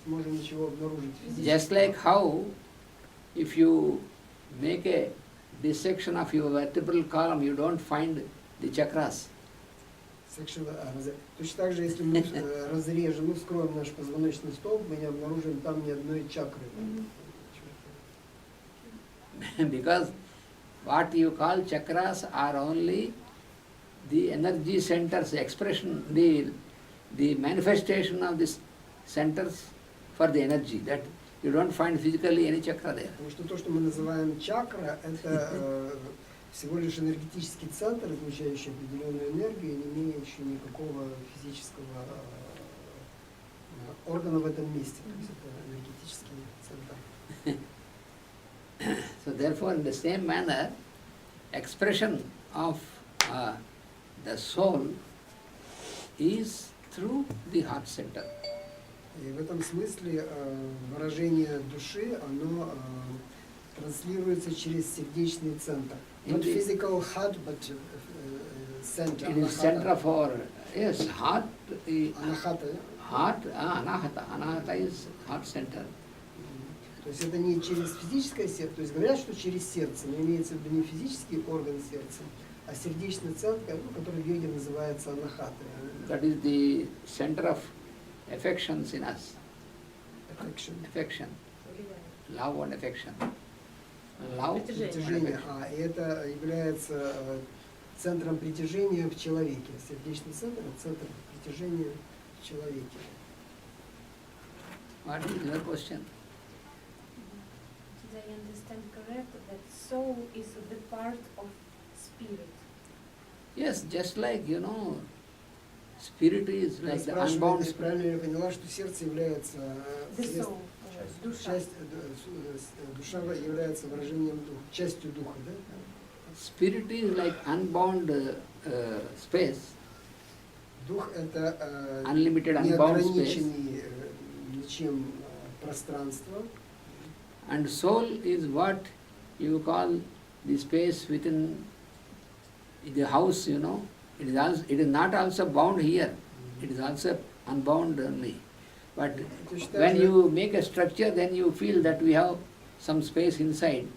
сможем ничего обнаружить физически. Just like how, if you make a dissection of your vertebral column, you don't find the chakras. Точно так же, если мы разрежем, вскроем наш позвоночный столб, мы не обнаружим там ни одной чакры. Because what you call chakras are only the energy centers, expression, the manifestation of these centers for the energy. That you don't find physically any chakra there. Потому что то, что мы называем чакра, это всего лишь энергетический центр, излучающий определенную энергию, не имеющий никакого физического органа в этом месте. То есть это энергетический центр. So therefore, in the same manner, expression of the soul is through the heart center. И в этом смысле выражение души, оно транслируется через сердечный центр. Not physical heart, but center. It is center for, yes, heart. Anahata. Heart, anahata. Anahata is heart center. То есть это не через физическое сердце, то есть говорят, что через сердце, но имеется в виду не физический орган сердца, а сердечный центр, который в йоге называется анахата. That is the center of affections in us. Affection. Love and affection. Love, притяжение. И это является центром притяжения в человеке. Сердечный центр – центр притяжения в человеке. What is your question? Did I understand correct that soul is the part of spirit? Yes, just like, you know, spirit is like the unbound spirit. Правильно я поняла, что сердце является душа является выражением духа, частью духа, да? Spirit is like unbound space. Дух это неограниченный ничем пространство. And soul is what you call the space within the house, you know. It is not also bound here. It is also unbound only. But when you make a structure, then you feel that we have some space inside.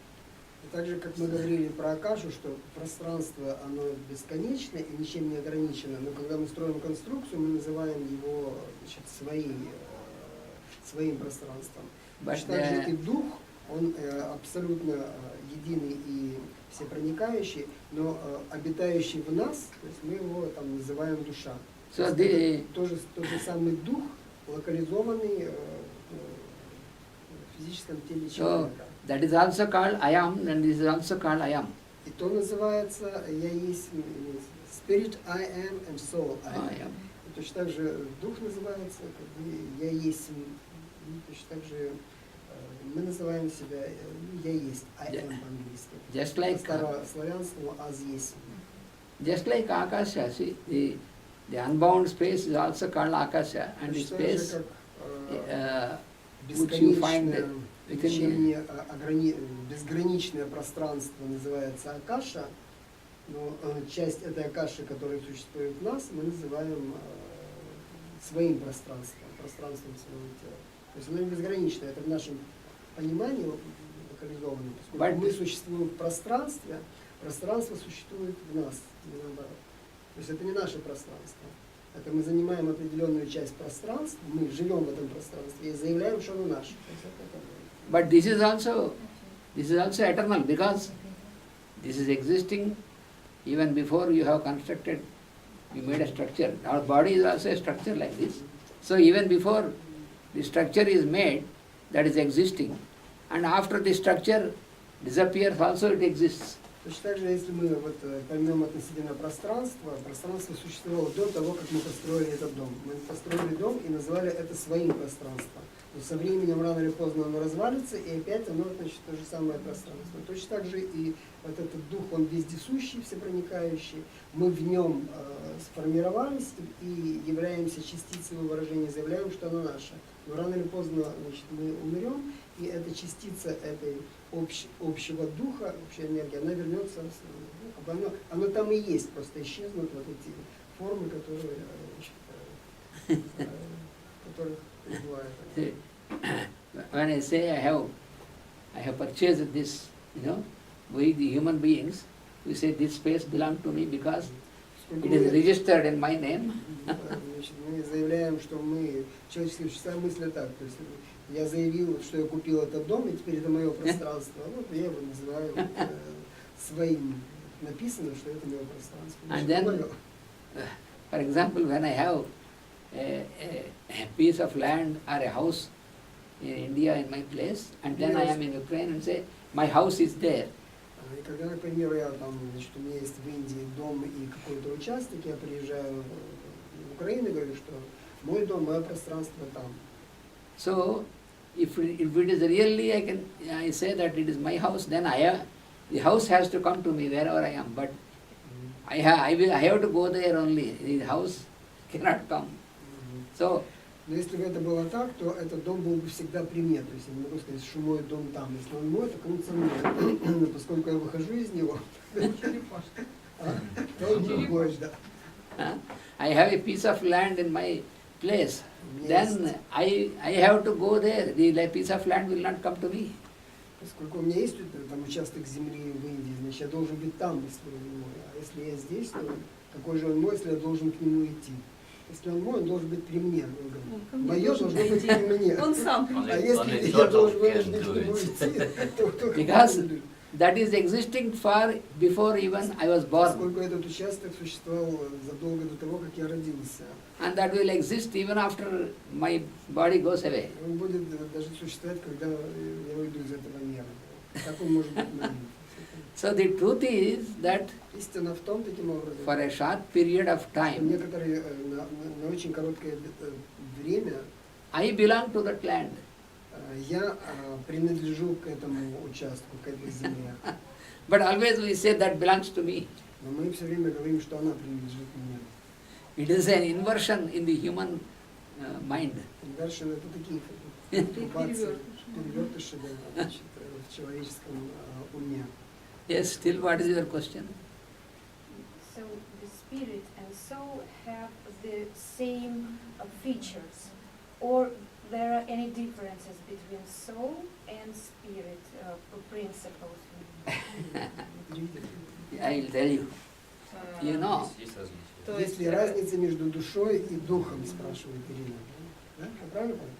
Так же, как мы говорили про Акашу, что пространство, оно бесконечно и ничем не ограничено, но когда мы строим конструкцию, мы называем его, значит, своим пространством. Также и дух, он абсолютно единый и всепроникающий, но обитающий в нас, то есть мы его там называем душа. So тот же самый дух, локализованный в физическом теле человека. That is also called I am, and this is also called I am. И то называется я есть spirit I am and soul I am. И точно так же дух называется как бы я есть. Точно так же мы называем себя я есть I am по-английски. Just like старославянскому аз есть. Just like Akasha, see, the unbound space is also called Akasha, and the space which you find безграничное пространство называется Акаша, но часть этой Акаши, которая существует в нас, мы называем своим пространством, пространством своего тела. То есть оно не безграничное, это в нашем понимании локализовано. Поскольку мы существуем в пространстве, пространство существует в нас, не наоборот. То есть это не наше пространство. Это мы занимаем определенную часть пространства, мы живем в этом пространстве и заявляем, что оно наше. But this is also eternal, because this is existing even before you have constructed, you made a structure. Our body is also a structure like this. So even before the structure is made, that is existing, and after the structure disappears, also it exists. Точно так же, если мы поймем относительно пространства, пространство существовало до того, как мы построили этот дом. Мы построили дом и назвали это своим пространством. Но со временем, рано или поздно, оно развалится, и опять оно, значит, то же самое пространство. Точно так же и вот этот дух, он вездесущий, всепроникающий. Мы в нем сформировались и являемся частицей его выражения, заявляем, что оно наше. Но рано или поздно, значит, мы умрем, и эта частица этой общего духа, общей энергии, она вернется, оно там и есть, просто исчезнут вот эти формы, которые, которых бывают. when I say I have purchased this, we the human beings, we say this space belongs to me because it is registered in my name. Значит, мы заявляем, что мы, человеческие существа мыслят так, то есть я заявил, что я купил этот дом, и теперь это мое пространство, вот я его называю своим. Написано, что это мое пространство. And then, for example, when I have a piece of land or a house in India in my place, and then I am in Ukraine and say, my house is there. И когда, к примеру, значит, у меня есть в Индии дом и какой-то участок, я приезжаю в Украину и говорю, что мой дом, мое пространство там. So, if it is really, I say that it is my house, then the house has to come to me wherever I am, but I have to go there only. The house cannot come. So, но если бы это было так, то этот дом был бы всегда при мне. То есть я не могу сказать, что мой дом там. Если он мой, то он со мной. Но поскольку я выхожу из него, то он другой, да. I have a piece of land in my place. Then I have to go there. The piece of land will not come to me. Поскольку у меня есть там участок земли в Индии, значит, я должен быть там, если он мой. А если я здесь, то какой же он мой, если я должен к нему идти? Если он мой, он должен быть при мне. Мое должно быть при мне. Он сам. А если я должен вынужден к нему идти, то кто Because that is existing far before even I was born. Поскольку этот участок существовал задолго до того, как я родился. And that will exist even after my body goes away. Он будет даже существовать, когда я уйду из этого мира. Как он может быть моим? So the truth is that Истина в том, таким образом, for a short period of что time, некоторые на очень короткое время I belong to that land. я принадлежу к этому участку, к этой земле. But always we say that belongs to me. Но мы все время говорим, что она принадлежит мне. It is an inversion in the human mind. И дальше это такие перевертыши значит, в человеческом уме. Yes, still what is your question? So the spirit and soul have the same features, or there are any differences between soul and spirit principles? I will tell you. You know, Есть ли разница между душой и духом, спрашивает Ирина. Да? Я правильно понял?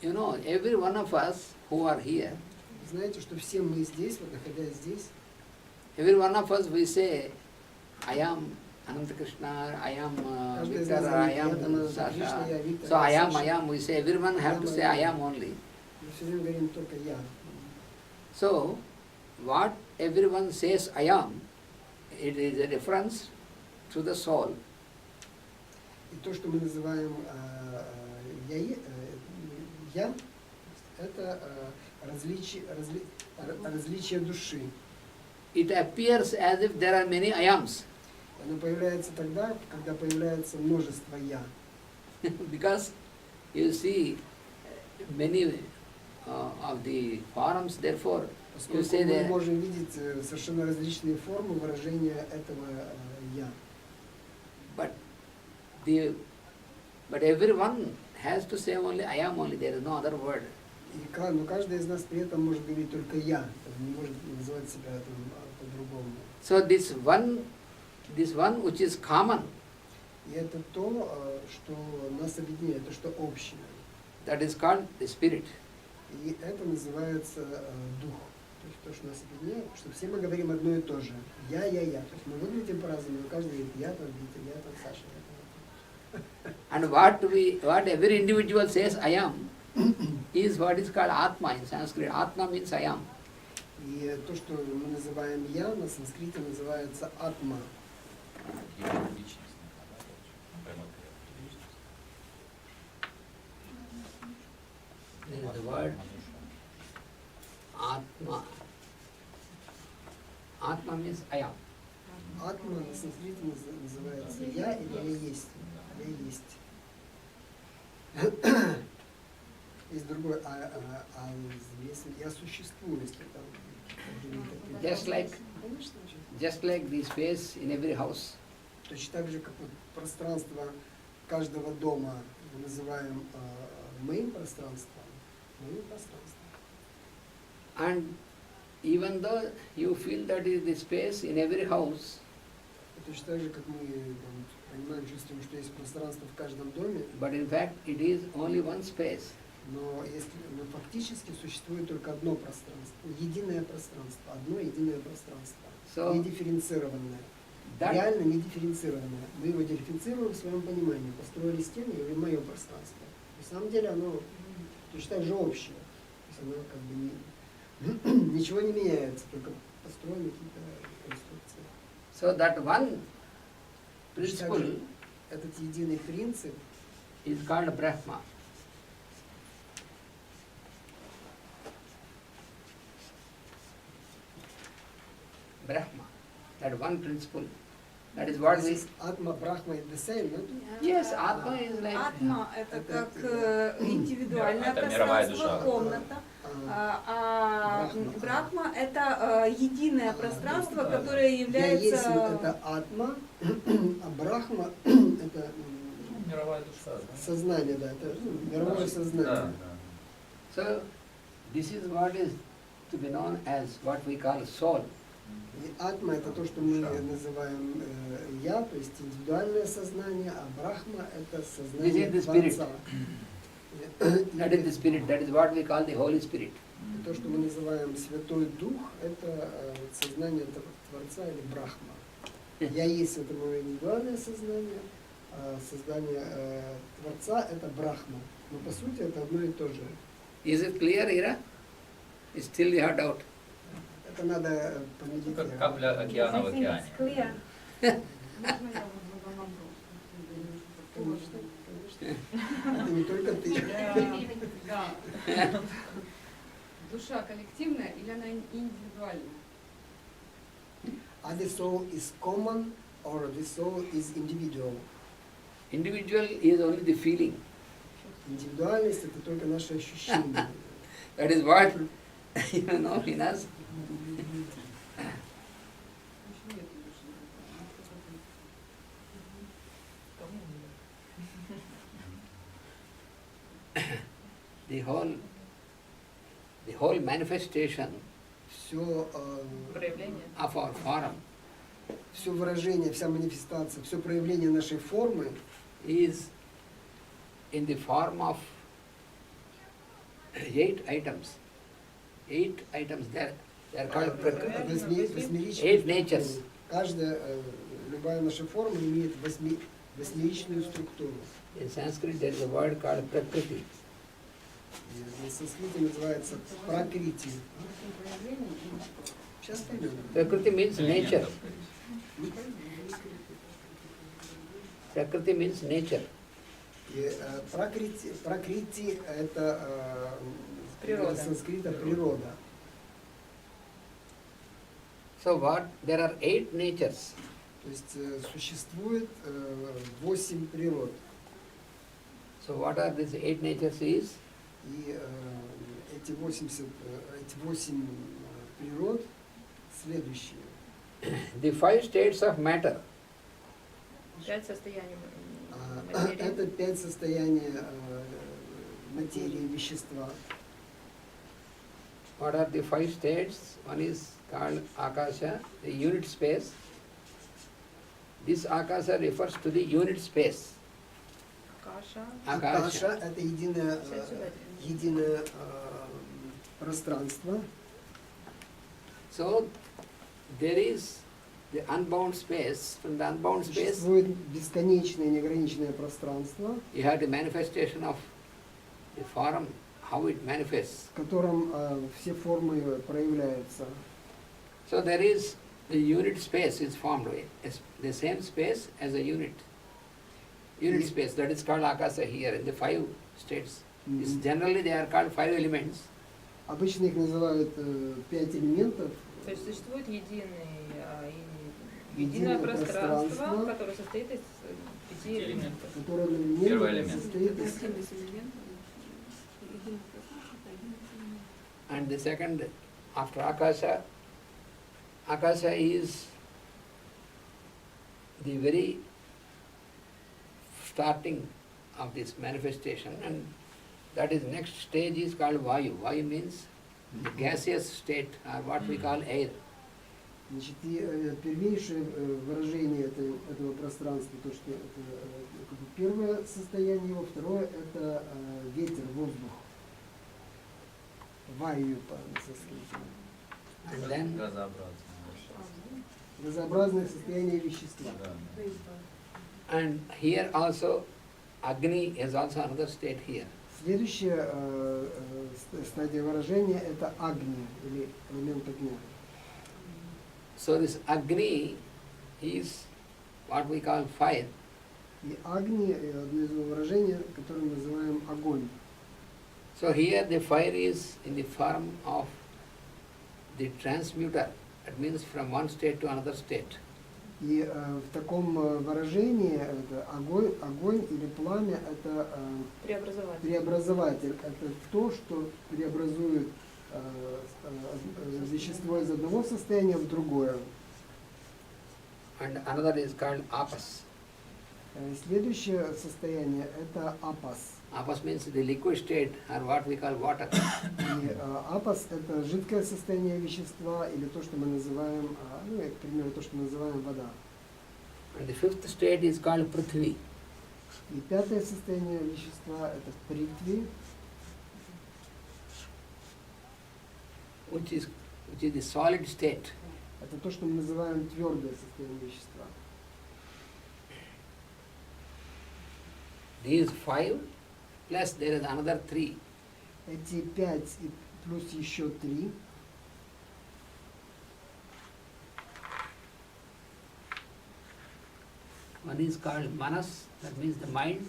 you know, every one of us who are here, Знаете, что все мы здесь, вот находясь здесь, every one of us we say, I am Ananta Krishna, I am каждый из Victor, нас I говорит, am я Кришна, Sasha. я Виктор, So я I Саша. am, we say, everyone have to say I am only. Мы все время говорим только я. So, what everyone says I am, it is a reference to the soul. И то, что мы называем я, это различие души. It appears as if there are many I ams. Оно появляется тогда, когда появляется множество я. Because you see many of the forms, therefore, you Поскольку say мы that, можем видеть совершенно различные формы выражения этого я. but everyone has to say only I am only, there is no other word. Но каждый из нас при этом может говорить только я, не может называть себя по-другому. So this one which is common, И это то, что нас объединяет, то, что общее. that is called the spirit. И это называется дух. То есть то, что нас объединяет, что все мы говорим одно и то же. Я. То есть мы выглядим по-разному, но каждый говорит, я там Витя, я там Саша. And what every individual says I am is what is called Atma in Sanskrit. Atma means I am. И то, что мы называем я, на санскрите называется атма. There is the word Atma. Atma means I am. Атма на санскрите называется я или я есть. Я есть. Есть другой, я существую, если там. Just like the space in every house. Точно так же, как вот пространство каждого дома мы называем моим пространством, моим пространством. And even though you feel that is the space in every house, Точно так же, как мы понимаем, чувствуем, что есть пространство в каждом доме, but in fact it is only one space. но фактически существует только одно пространство, единое пространство, одно единое пространство, So не дифференцированное. that, Реально не дифференцированное. Мы его дифференцируем в своем понимании. Построили стены и мое пространство. На самом деле оно точно так же общее. То есть оно как бы ничего не меняется, только построены какие-то конструкции. so that one Точно так principle же этот единый принцип is called Brahma. Brahma, that one principle. That is what we. Атма, Брахма и the same, no? Yes, Atma is like. Атма – это как индивидуальное Это мировая пространство, душа. комната, А, Брахма – это единое пространство, которое Есть является… это Атма, а Брахма это Мировая душа. сознание, да, это мировое сознание. Да, So, this is what is to be known as what we call soul. И атма это то, что мы называем я, то есть индивидуальное сознание, а брахма это сознание This is the spirit. Творца. That is the spirit, that is what we call the Holy Spirit. И то, что мы называем Святой Дух, это сознание Творца или брахма. Я есть это мое индивидуальное сознание, а сознание Творца это брахма. Но по сути это одно и то же. Is it clear, Ira? Still you have doubt. Это надо Как помедитировать. капля Yes, океана в I think it's океане. clear. Конечно, конечно. Это не только ты. Да. Душа коллективная или она индивидуальная? The soul is common or the soul is individual. Individual is only the feeling. Индивидуальность это только наше ощущение. That is what you know in us. Почему нет души? The whole manifestation Все, Проявление. of our form все выражение, вся манифестация, все проявление нашей формы is in the form of 8 items. 8 items there. They are called восьмеричная 8 natures. Каждая, любая наша форма имеет восьмеричную структуру. In Sanskrit there is a word called Prakriti. На санскрите называется пракрити. Сейчас поймем. Prakriti means nature. Prakriti means nature. И, пракрити это Природа. на санскрита природа. So what? There are 8 natures. То есть существует 8 природ. So what are these 8 natures is? И эти 8 природ следующие. The 5 states of matter. 5 состояний Это 5 состояний материи, вещества. What are the 5 states? One is called Akasha, the unit space. This Akasha refers to the unit space. Каша. Акаша – это единое пространство. So there is the unbound space. From the unbound space, Существует бесконечное неограниченное пространство, you have the manifestation of the form, how it manifests. в котором все формы проявляются. So there is the unit space is formed with the same space as a unit. Unit space, that is called Akasa here in the 5 states. It's generally they are called 5 elements. Обычно их называют 5 элементов. То есть существует Единое единое пространство, пространство, которое состоит из 5 элементов. Которое Первый элемент элемент. состоит из And the second, after Akasha, Akasha is the very starting of this manifestation, and that is next stage is called Vayu. Vayu means the gaseous state, or what we call air. Значит, и первейшее выражение этого пространства, то, что это как бы первое состояние его, второе это ветер, воздух. Ваю по-санскриту. And then Газообразное состояние вещества. and here also Agni is also another state here. Следующая стадия выражения это агни, или элемент огня. So this Agni is what we call fire. И агни одно из выражений, которое мы называем огонь. So here the fire is in the form of the transmuter. That means from one state to another state. И в таком выражении это огонь или пламя это преобразователь. Это то, что преобразует вещество из одного состояния в другое. And another is called Apas. Следующее состояние это апас. Apas means the liquid state, or what we call water. И апас это жидкое состояние вещества или то, что мы называем, ну, к примеру, то, что мы называем вода. And the fifth state is called Prithvi. И пятое состояние вещества это притви, which is the solid state. это то, что мы называем твердое состояние вещества. These five, plus there is another three. Эти 5 и плюс еще 3. One is called Manas, that means the mind.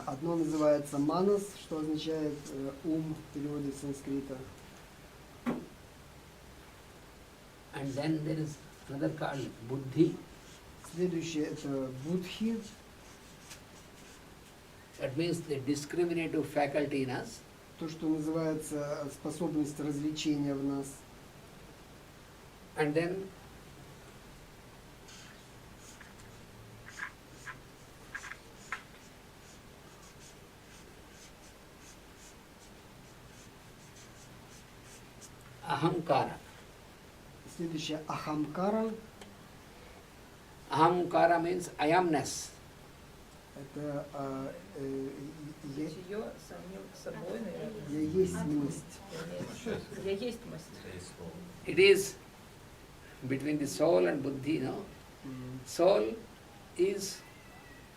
Одно называется манас, что означает ум в переводе с санскрита. And then there is another called Buddhi. Следующее это будхи, That means the discriminative faculty in us. то, что называется способность развлечения в нас. And then Ahamkara. Следующее ахамкара, Ahamkara means I amness. это Ее самим собой, наверное. я есть. Я есть масть. It is between the soul and buddhi, no? Soul is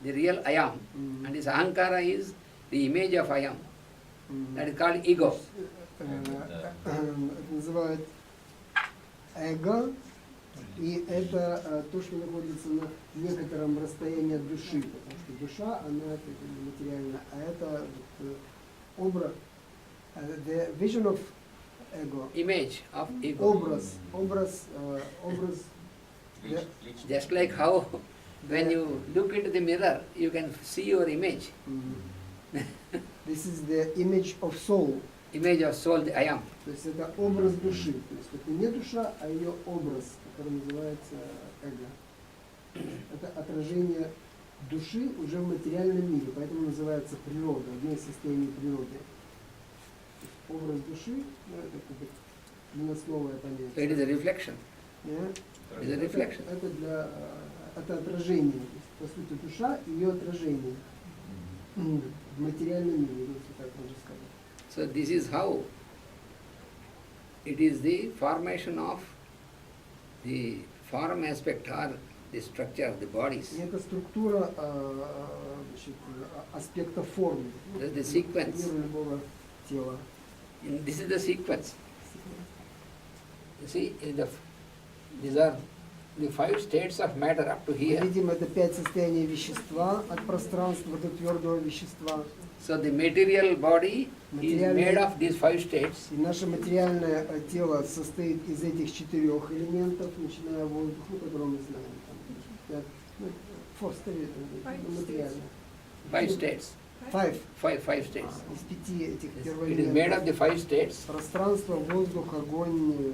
the real I am, and this ahankara is the image of I am. That is called ego. Это называют эго, и это то, что находится на некотором расстоянии от души, потому что душа, она это материальна, а это образ, the vision of ego, Image of ego. образ, Just like how when you look into the mirror, you can see your image. this is the image of soul, Image of soul, the I am. то есть это образ души, то есть это не душа, а ее образ, который называется эго. Это отражение души уже в материальном мире, поэтому называется природа, одно из состояний природы. То есть образ души, ну, это как бы длиннословное So it понятие. is a reflection. Yeah? It is a reflection. Это отражение, то есть, по сути душа и ее отражение в материальном мире, если так можно сказать. So this is how it is the formation of the form aspect or the structure of the bodies. И это структура значит, аспекта формы. That's the sequence. Например, любого тела. And this is the sequence. You see, these are the five states of matter up to Мы here. видим, это 5 состояний вещества, от пространства до твердого вещества. So the material body is made of these five states. И наше материальное тело состоит из этих 4 элементов, начиная от воздуха, который мы знаем. Материально. Five states. Five states. Из 5 этих It is made of the первоэлементов. five states. Пространство, воздух, огонь,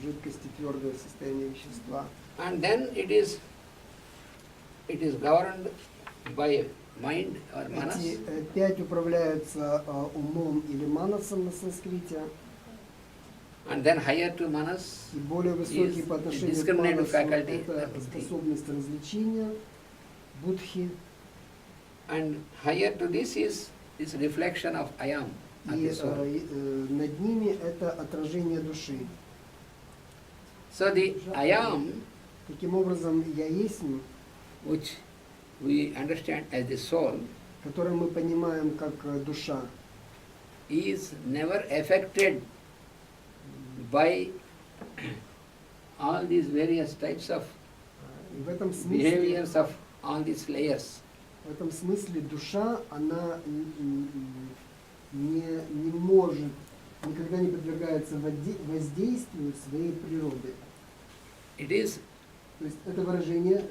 жидкость и твердое состояние вещества. And then it is governed by mind or manas. Эти 5 управляются умом или манасом на санскрите, And then higher to manas и более высокие is по the отношению к discriminative манасу faculty, это the buddhi. способность развлечения, будхи, And higher to this is reflection of I am, of и the soul. над ними это отражение души. So the I am, Таким образом, я есть, which we understand as the soul, который мы понимаем как душа, is never affected by all these various types of и в этом смысле, behaviors of all these layers. в этом смысле душа, она не может, никогда не подвергается воздействию своей природы. It is То есть это выражение,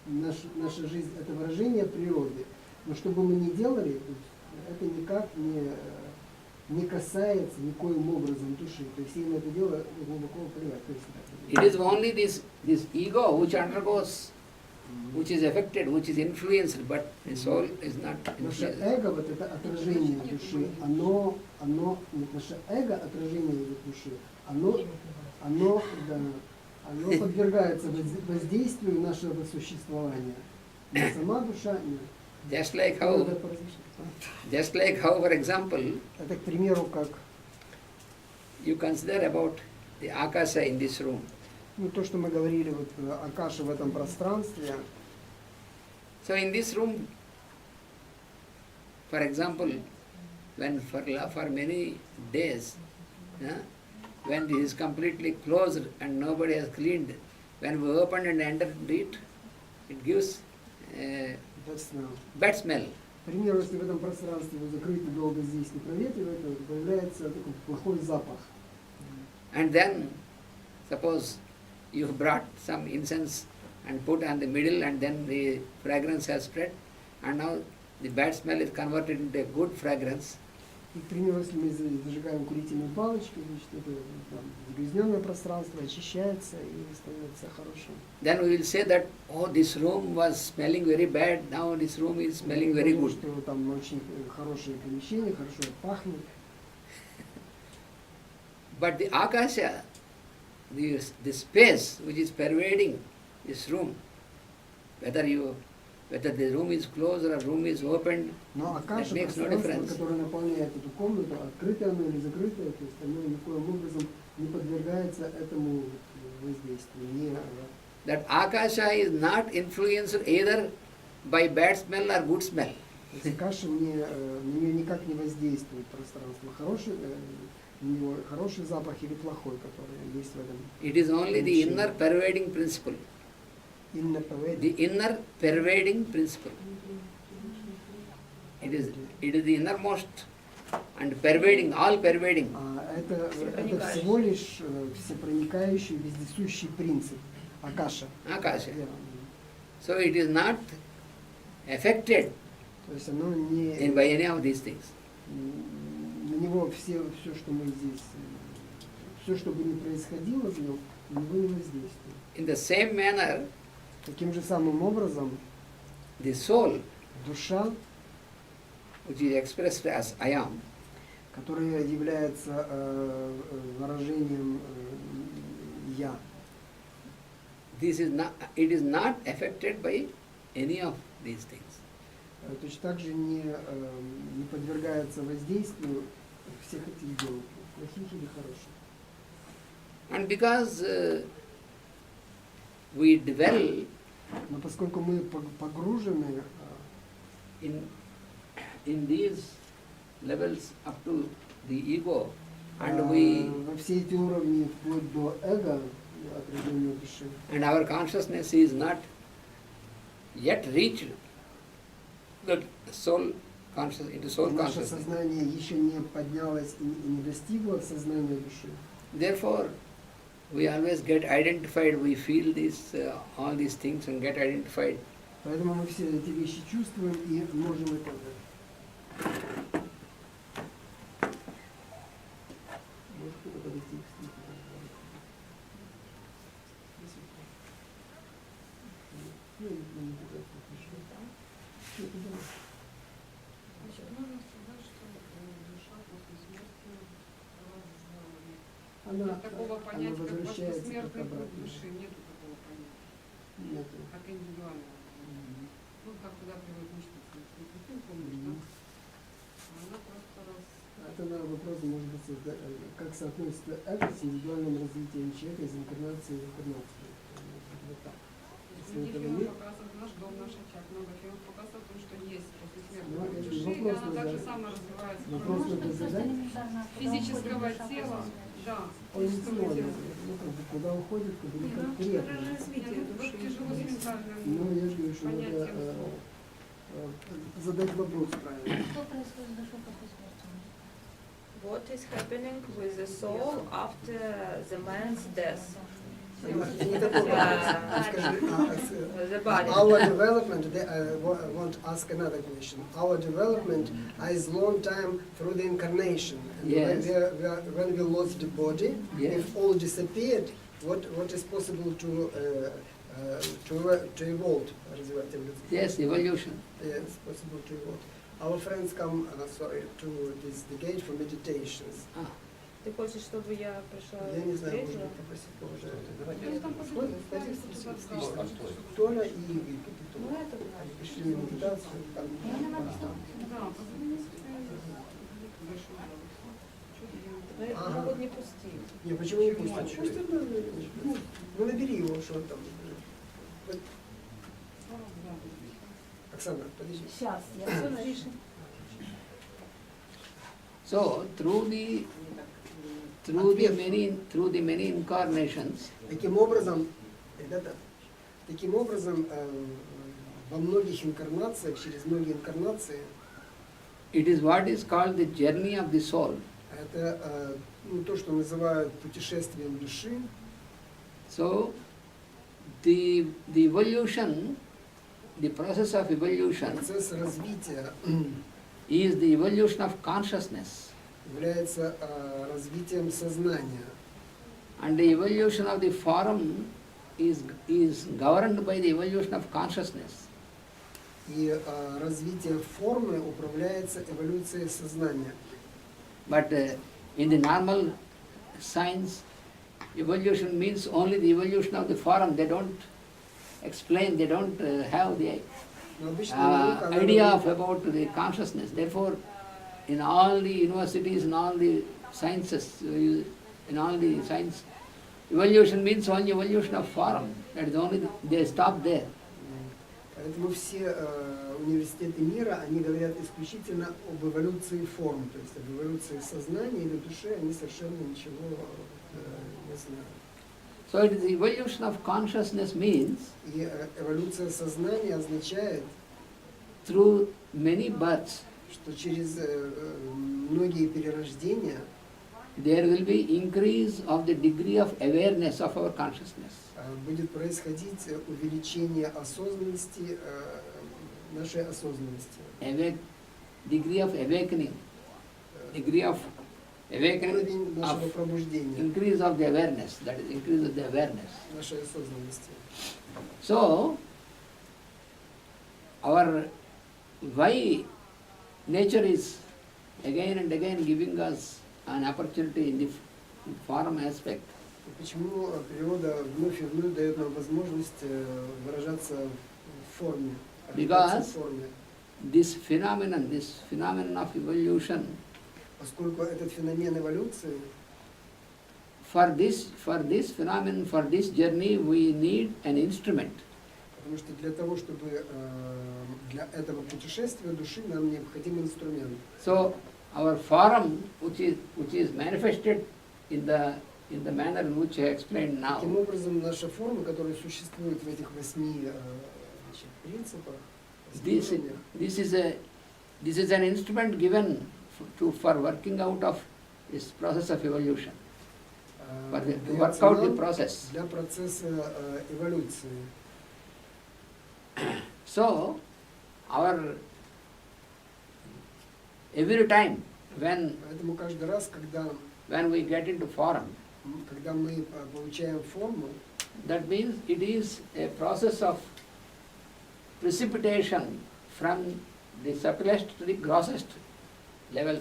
наша жизнь это выражение природы. Но что бы мы ни делали, то есть это никак не касается никоим образом души. То есть ей на это дело глубоко плевать. То есть, it is only this ego which undergoes, which is affected, which is influenced, but the soul is not наше influenced. эго, вот это отражение души, нет, наше эго, отражение души, оно подвергается воздействию нашего существования. Не сама душа, нет. Just like how, for example, Это, к примеру, как you consider about the akasha in this room. то, что мы говорили вот о каше в этом пространстве. So in this room, for example, when for many days, when this is completely closed and nobody has cleaned, when we open and enter it, it gives bad smell. К примеру, если в этом пространстве вы закрыты, долго здесь не проветриваете, появляется такой плохой запах. And then, suppose you brought some incense and put on the middle, and then the fragrance has spread, and now the bad smell is converted into a good fragrance. И, к примеру, если мы зажигаем курительную палочку, значит, это загрязненное пространство очищается и становится хорошим. Then we will say that, oh, this room was smelling very bad, now this room is smelling very Потому good. что там очень хорошее помещение, хорошо пахнет. But the akasha, the space which is pervading this room, whether the room is closed or room is opened, Но акаша, that makes no пространство, difference. которое наполняет эту комнату, открытое оно или закрытое, то есть оно никоим образом не подвергается этому воздействию. That akasha is not influenced either by bad smell or good smell. То есть акаша на нее никак не воздействует пространство. У него хороший запах или плохой, который есть в этом. It is only the inner pervading principle. The inner pervading principle. It is the innermost and pervading, all pervading. Это всего лишь всепроникающий, вездесущий принцип. Акаша. Akasha. So it is not affected То есть оно не... by any of these things. На него все, что мы здесь, все, что бы ни происходило в нем, на него не воздействует. In the same manner, Таким же самым образом, the soul, душа, which is expressed as I am, которая является выражением «я», it is not affected by any of these things. точно так же не подвергается воздействию всех этих дел, плохих или хороших. And because we dwell Но поскольку мы погружены in these levels up to the ego, and во все эти уровни вплоть до эго, отражения души, and our consciousness is not yet reached the soul conscious into soul наше consciousness. сознание еще не поднялось и не достигло сознания души. Therefore, we always get identified. We feel this, all these things, and get identified. Поэтому мы все эти вещи чувствуем и можем это. Может кто-то подойти к стиху? Ну, не обязательно. Она Такого понятия, как возвращается посмертный как круг обратно. души, нету такого понятия, Нету. как индивидуального. Ну, как туда приводит мечтатель. Ты помнишь, да? А она просто раз... Это на вопрос, может быть, как соотносится это с индивидуальным развитием человека из инкарнации в инкарнацию. Вот так. Если Многие этого фильмы нет, показывают наш дом, наш очаг. Много фильмов показывают о том, что есть после смерти Ну, это души, и вопрос она так же надо- само развивается. вопрос кроме надо задать. физического тела, да, Он не физического смотрит, тела. ну, как бы, куда уходит, как бы, Не, ну, конкретно. развитие Вот души. тяжело с ментальным Ну, я же говорю, что надо понятием слов. задать вопрос правильно. Что происходит с душой после смерти? What is happening with the soul after the man's death? Не такой вопрос. Скажи, The body. our development, I want to ask another question. Our development is long time through the incarnation. And Yes. when we lost the body, Yes. if all disappeared, what is possible to evolve? Развивать эволюцию? Yes, evolution. Yes, possible to evolve. Our friends come, to this gate for meditations. Ah, Ты хочешь, чтобы я пришла Я не знаю, может встретила? быть, попросить поможет. Ну, там Входит, посмотрим, садись, что садись, тут садись. осталось. Толя и Игорь. Ну, это да. Они пришли на медитацию, там, Да, позвоните. Большой зал. Что-то я... Ну, могут не пустить. Не, почему не пустят? Пусть это, ну, набери его, что он там. Вот, Оксана, подожди. Сейчас, я все напишу. so through the many incarnations, Таким образом, ребята, во многих инкарнациях, через многие инкарнации, it is what is called the journey of the soul. это то, что называют путешествием души. So the evolution, the process of evolution Процесс развития is the evolution of consciousness, является развитием сознания. and the evolution of the form is governed by the evolution of consciousness. И развитие формы управляется эволюцией сознания. But in the normal science, evolution means only the evolution of the form. They don't explain, they don't have the Но обычно наука, она idea говорит, about the consciousness. Therefore, in all the universities, in all the sciences, in all the science, evolution means only evolution of form. That is only, they stop there. Поэтому все университеты мира, они говорят исключительно об эволюции форм, то есть об эволюции сознания или души, они совершенно ничего не знают. So it is the evolution of consciousness means И эволюция сознания означает, through many births, что через многие перерождения there will be increase of the degree of awareness of our consciousness. будет происходить увеличение осознанности, нашей осознанности. Degree of awakening, degree of awakening Уровень нашего of пробуждения, increase of the awareness, that is increase of the awareness. нашей осознанности. So, our why nature is again and again giving us an opportunity in the form aspect. Почему природа вновь и вновь дает нам возможность выражаться в форме, Because- в форме? This phenomenon of evolution, Поскольку этот феномен эволюции, for this phenomenon, for this journey, we need an instrument. потому что для того, чтобы для этого путешествия души нам необходим инструмент. So, our form, which is manifested in the manner in which I explained now, Таким образом, наша форма, которая существует в этих 8 принципах, 8 уровнях, this is an instrument given for working out of this process of evolution, for to work дается out the нам process. для процесса эволюции. So, every time Поэтому каждый раз, when we get into form, когда мы получаем форму, that means it is a process of precipitation from the subtlest to the grossest levels